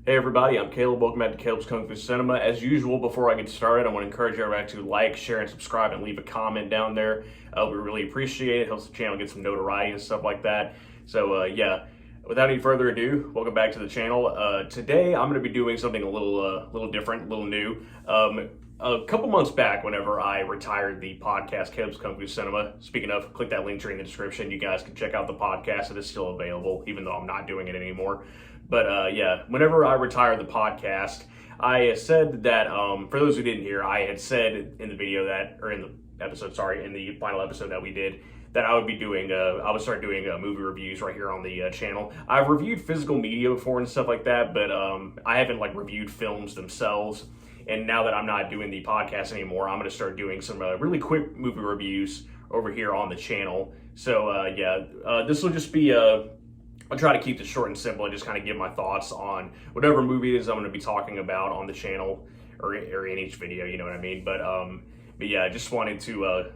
Hey everybody, I'm Caleb. Welcome back to Caleb's Kung Fu Cinema. As usual, before I get started, I want to encourage everybody to like, share, and subscribe and leave a comment down there. We really appreciate it. Helps the channel get some notoriety and stuff like that. So without any further ado, welcome back to the channel. Today I'm going to be doing something a little different, a little new. A couple months back, whenever I retired the podcast Caleb's Kung Fu Cinema, speaking of, click that link tree in the description. You guys can check out the podcast. It is still available, even though I'm not doing it anymore. But whenever I retired the podcast, I said that, for those who didn't hear, I had said in the video that, or in the episode, sorry, in the final episode that we did, that I would start doing movie reviews right here on the channel. I've reviewed physical media before and stuff like that, but I haven't reviewed films themselves. And now that I'm not doing the podcast anymore, I'm going to start doing some really quick movie reviews over here on the channel. So this will just be I'll try to keep this short and simple and just kind of give my thoughts on whatever movie it is I'm going to be talking about on the channel or in each video, you know what I mean? But yeah, I just wanted to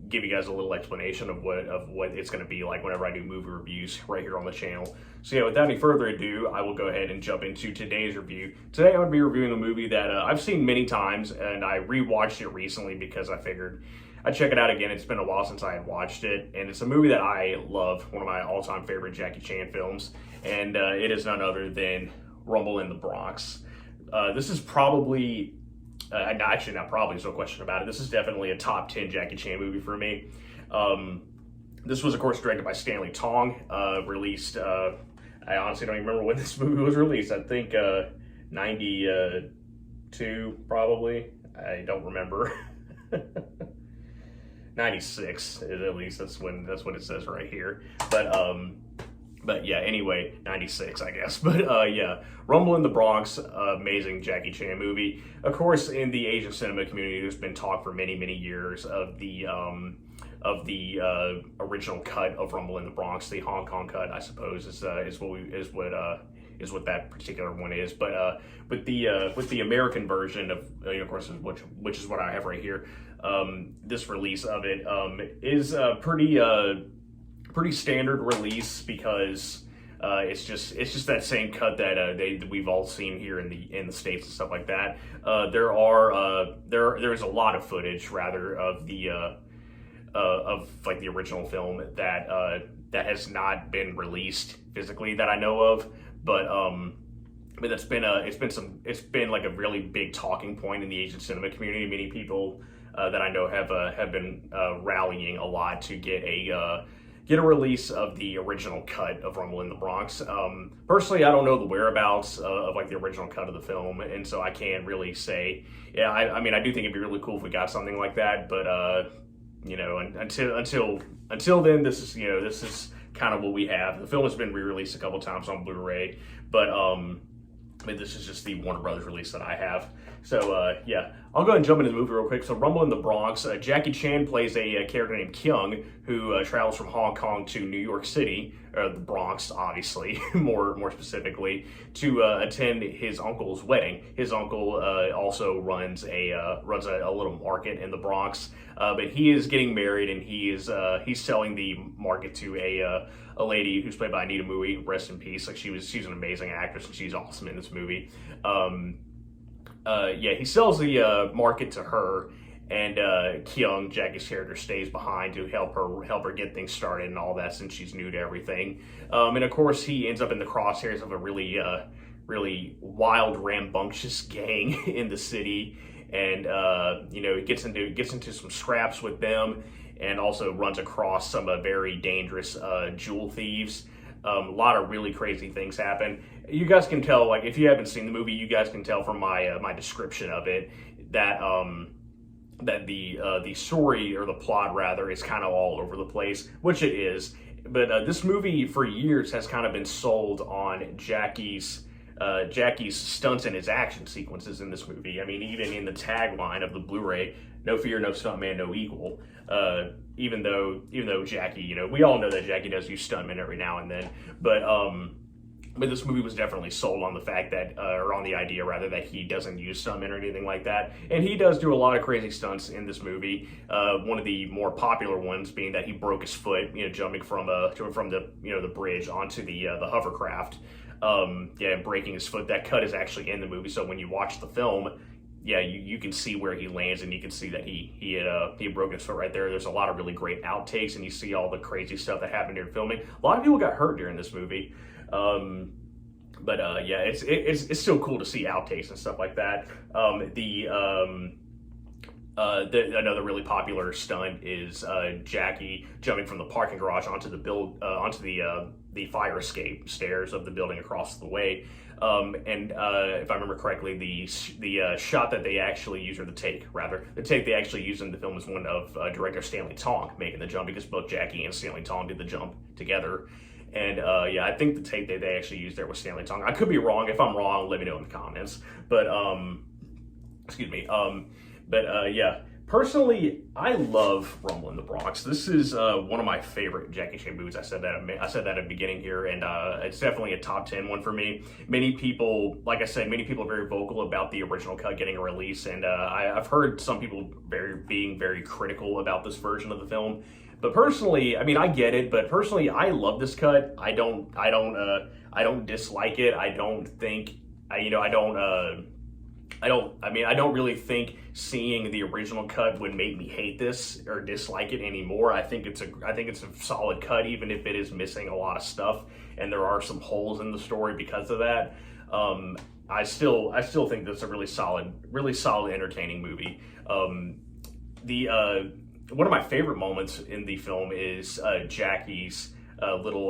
give you guys a little explanation of what it's going to be like whenever I do movie reviews right here on the channel. So yeah, without any further ado, I will go ahead and jump into today's review. Today I'm going to be reviewing a movie that I've seen many times, and I rewatched it recently because I figured I'd check it out again. It's been a while since I had watched it, and it's a movie that I love, one of my all-time favorite Jackie Chan films, and it is none other than Rumble in the Bronx. This is probably, actually not probably, there's no question about it, this is definitely a top 10 Jackie Chan movie for me. This was, of course, directed by Stanley Tong, released, I honestly don't even remember when this movie was released. I think 92, probably. I don't remember. 96, at least that's when it says right here. But yeah, anyway, 96, I guess. But yeah, Rumble in the Bronx, amazing Jackie Chan movie. Of course, in the Asian cinema community, there's been talk for many years of the original cut of Rumble in the Bronx, the Hong Kong cut, I suppose, is what that particular one is. But with the American version of course, which is what I have right here, this release of it is a pretty standard release because it's just that same cut that we've all seen here in the States and stuff like that. There is a lot of footage rather of the original film that has not been released physically that I know of, but it's been a really big talking point in the Asian cinema community. Many people that I know have been rallying a lot to get a release of the original cut of Rumble in the Bronx. Personally, I don't know the whereabouts of the original cut of the film, and so I can't really say. Yeah, I mean, I do think it'd be really cool if we got something like that, but until then, this is kind of what we have. The film has been re-released a couple times on Blu-ray, but this is just the Warner Brothers release that I have. So yeah, I'll go ahead and jump into the movie real quick. So Rumble in the Bronx, Jackie Chan plays a character named Kyung who travels from Hong Kong to New York City, the Bronx, obviously, more specifically, to attend his uncle's wedding. His uncle also runs a little market in the Bronx, but he is getting married, and he's selling the market to a lady who's played by Anita Mui, rest in peace. She's an amazing actress, and she's awesome in this movie. He sells the market to her, and Kyung, Jackie's character, stays behind to help her get things started and all that, since she's new to everything. And of course, he ends up in the crosshairs of a really wild, rambunctious gang in the city, and he gets into some scraps with them, and also runs across some very dangerous jewel thieves. A lot of really crazy things happen. You guys can tell, if you haven't seen the movie, you guys can tell from my description of it that the story, or the plot rather, is kind of all over the place, which it is. But this movie for years has kind of been sold on Jackie's stunts and his action sequences in this movie. I mean, even in the tagline of the Blu-ray, "No fear, no stuntman, no equal." Even though Jackie, we all know that Jackie does use stuntmen every now and then, but this movie was definitely sold on the fact that, or on the idea rather, that he doesn't use stuntmen or anything like that. And he does do a lot of crazy stunts in this movie. One of the more popular ones being that he broke his foot, jumping from the bridge onto the hovercraft. yeah, and breaking his foot. That cut is actually in the movie, so when you watch the film, yeah, you can see where he lands, and you can see that he had broken his foot right there. There's a lot of really great outtakes, and you see all the crazy stuff that happened during filming. A lot of people got hurt during this movie. But yeah, it's still cool to see outtakes and stuff like that. Another really popular stunt is Jackie jumping from the parking garage onto the fire escape stairs of the building across the way. If I remember correctly, the shot that they actually use, or the take they actually use in the film is one of director Stanley Tong making the jump, because both Jackie and Stanley Tong did the jump together. And yeah, I think the tape that they actually used there was Stanley Tong. I could be wrong. If I'm wrong, let me know in the comments. But excuse me. Yeah, personally, I love Rumble in the Bronx. This is one of my favorite Jackie Chan movies. I said that at the beginning here, and it's definitely a top 10 one for me. Many people, like I said, many people are very vocal about the original cut getting a release, and I've heard some people being very critical about this version of the film. But personally, I mean, I get it, but personally, I love this cut. I don't dislike it. I don't really think seeing the original cut would make me hate this or dislike it anymore. I think it's a solid cut, even if it is missing a lot of stuff, and there are some holes in the story because of that. I still think that's a really solid, entertaining movie. One of my favorite moments in the film is Jackie's little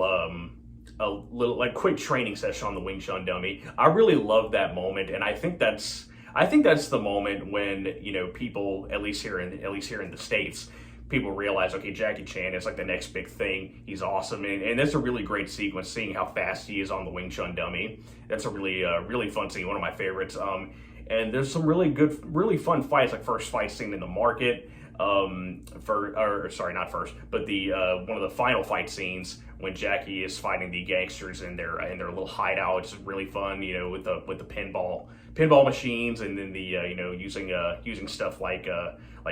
like quick training session on the Wing Chun dummy. I really love that moment, and I think that's the moment when, you know, people, at least here in the States, people realize, okay, Jackie Chan is like the next big thing. He's awesome, and that's a really great sequence, seeing how fast he is on the Wing Chun dummy. That's a really fun scene, one of my favorites. And there's some really fun fights, like first fight scene in the market. One of the final fight scenes when Jackie is fighting the gangsters in their little hideout. It's really fun, you know, with the pinball machines, and then using stuff like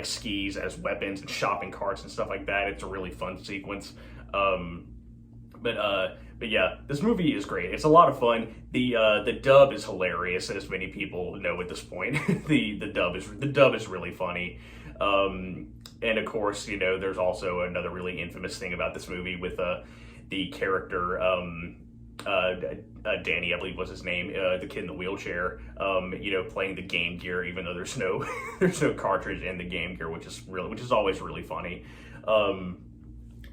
skis as weapons and shopping carts and stuff like that. It's a really fun sequence. But yeah, this movie is great. It's a lot of fun. The dub is hilarious, as many people know at this point. the dub is really funny. And of course, you know, there's also another really infamous thing about this movie with the character Danny, I believe was his name, the kid in the wheelchair, you know, playing the Game Gear, even though there's no cartridge in the Game Gear, which is always really funny.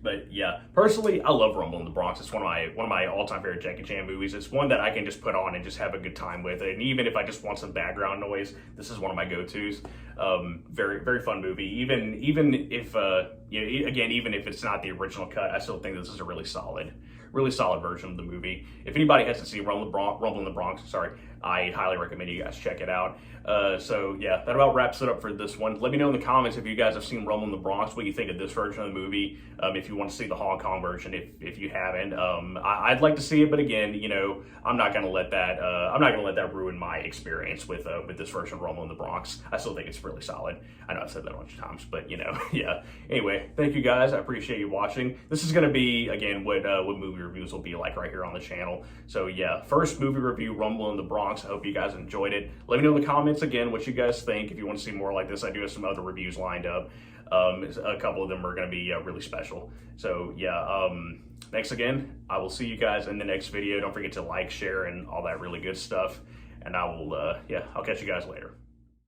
But yeah, personally, I love Rumble in the Bronx. It's one of my all-time favorite Jackie Chan movies. It's one that I can just put on and just have a good time with. And even if I just want some background noise, this is one of my go-tos. Very, very fun movie. Even if even if it's not the original cut, I still think this is a really solid version of the movie. If anybody hasn't seen Rumble in the Bronx, I highly recommend you guys check it out. So yeah, that about wraps it up for this one. Let me know in the comments if you guys have seen Rumble in the Bronx, what you think of this version of the movie. If you want to see the Hong Kong version, if you haven't, I'd like to see it, but again, you know, I'm not gonna let that ruin my experience with this version of Rumble in the Bronx. I still think it's really solid. I know I've said that a bunch of times, but you know, yeah. Anyway, thank you guys. I appreciate you watching. This is gonna be, again, what movie reviews will be like right here on the channel. So yeah, first movie review, Rumble in the Bronx. I hope you guys enjoyed it. Let me know in the comments again what you guys think. If you want to see more like this, I do have some other reviews lined up. A couple of them are going to be really special. So yeah, thanks again. I will see you guys in the next video. Don't forget to like, share, and all that really good stuff. And I will, I'll catch you guys later.